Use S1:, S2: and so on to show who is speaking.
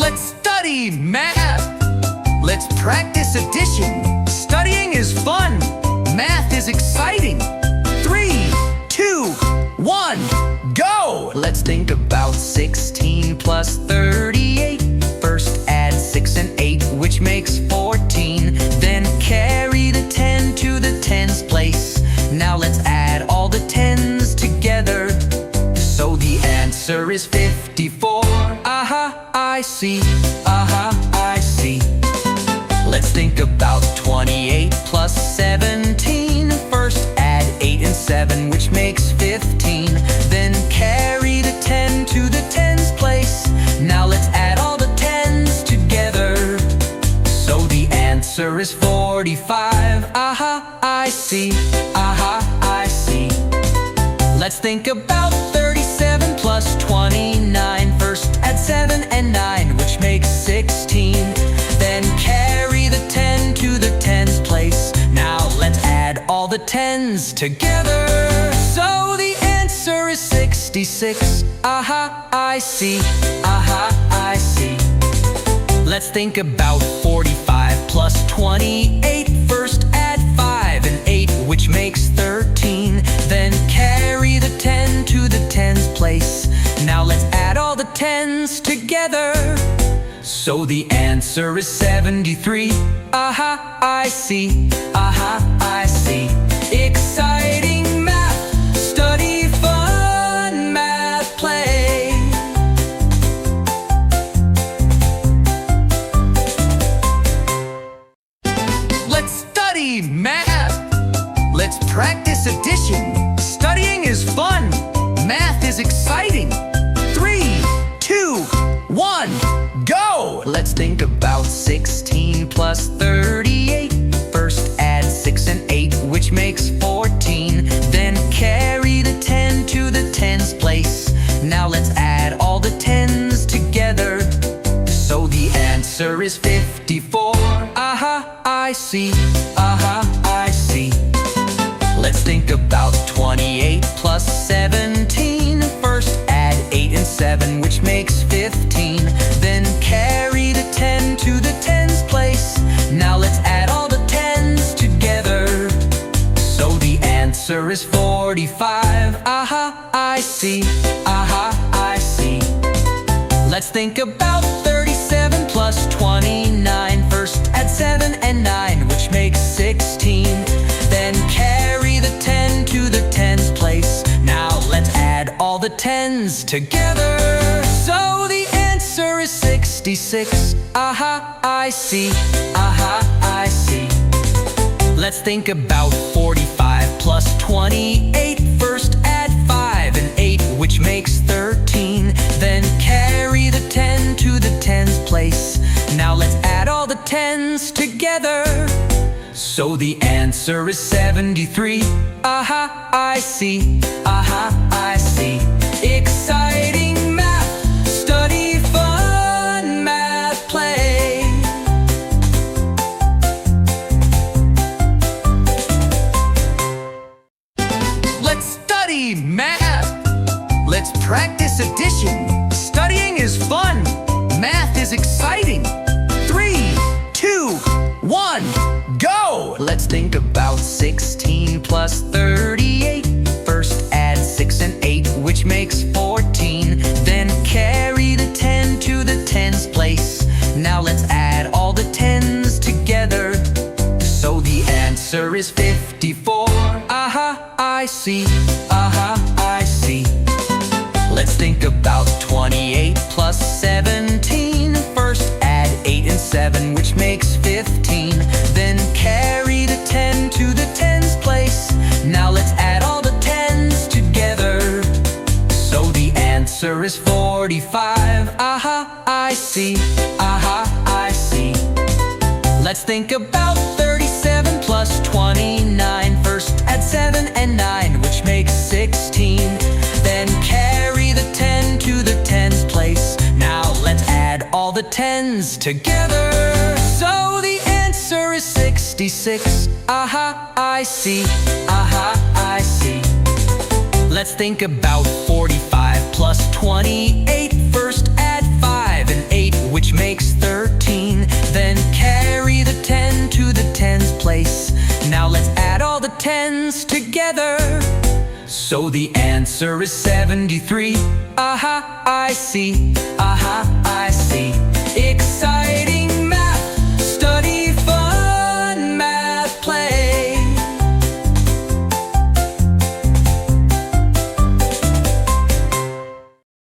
S1: Let's study math. Let's practice addition. Studying is fun. Math is exciting. 3, 2, 1, go! Let's think about 16 plus 38. First add 6 and 8, which makes 14. Then carry the 10 to the tens place. Now let's add all the tens together. So the answer is 54. Aha, I see. Aha, I see. Let's think about 28 plus 17. First add 8 and 7, which makes 15. Then carry the 10 to the tens place. Now let's add all the tens together. So the answer is 45. Aha, I see. Aha, I see. Let's think about 37 plus 29. First add 7 and 9, which makes 16. Then carry the 10 to the tens place. Now let's add all the tens together. So the answer is 66. Aha, I see. Aha, I see. Let's think about 45 plus 28. First add 5 and 8, which makes 13. Then carry the 10 to the tens place. Now let's add all the tens together. So the answer is 73. Aha, I see. Aha, I see. Exciting math, study fun, math play. Let's study math. Let's practice addition. Studying is fun. Math is exciting. 3, 2, 1, go! Let's think about 16 plus 38. First add 6 and 8, which makes 14. Then carry the 10 to the tens place. Now let's add all the tens together. So the answer is 54. Aha, I see. Aha, I see. Let's think about 28 plus 17. First add 8 and 7, which makes 15. Then carry the 10 to the tens place. Now let's add all the tens together. So the answer is 45. Aha, I see. Aha, I see. Let's think about 37 plus 29. First add 7 and 9, which makes 16. Then carry the 10 to the tens place. Now let's add all the tens together. So the answer is 66. Aha, I see. Aha, I see. Let's think about 45 plus 28. First add 5 and 8, which makes 13. Then carry the 10 to the tens place. Now let's add all the tens together. So the answer is 73. Aha, I see. Aha, I see. Exciting math, study fun, math play. Let's study math. Let's practice addition. Studying is fun. Math is exciting. 3, 2, 1, go! Let's think about 16 plus 38. First add 6 and 8, which makes 14. Then carry the 10 to the tens place. Now let's add all the tens together. So the answer is 54. Aha, I see. Aha, I see. Let's think about 28 plus 17. First add 8 and 7, which makes 15. Then carry the 10 to the tens place. Now let's add all the tens together. So the answer is 45. Aha, I see. Aha, I see. Let's think about 37 plus 29. First add 7 and 9, which makes 16. Then carry the 10 to the tens place. Now let's add all the tens together. So the answer is 66. Aha, I see. Aha, I see. Let's think about 45 plus 28. First add 5 and 8, which Now let's add all the tens together. So the answer is 73. Aha, I see. Aha, I see.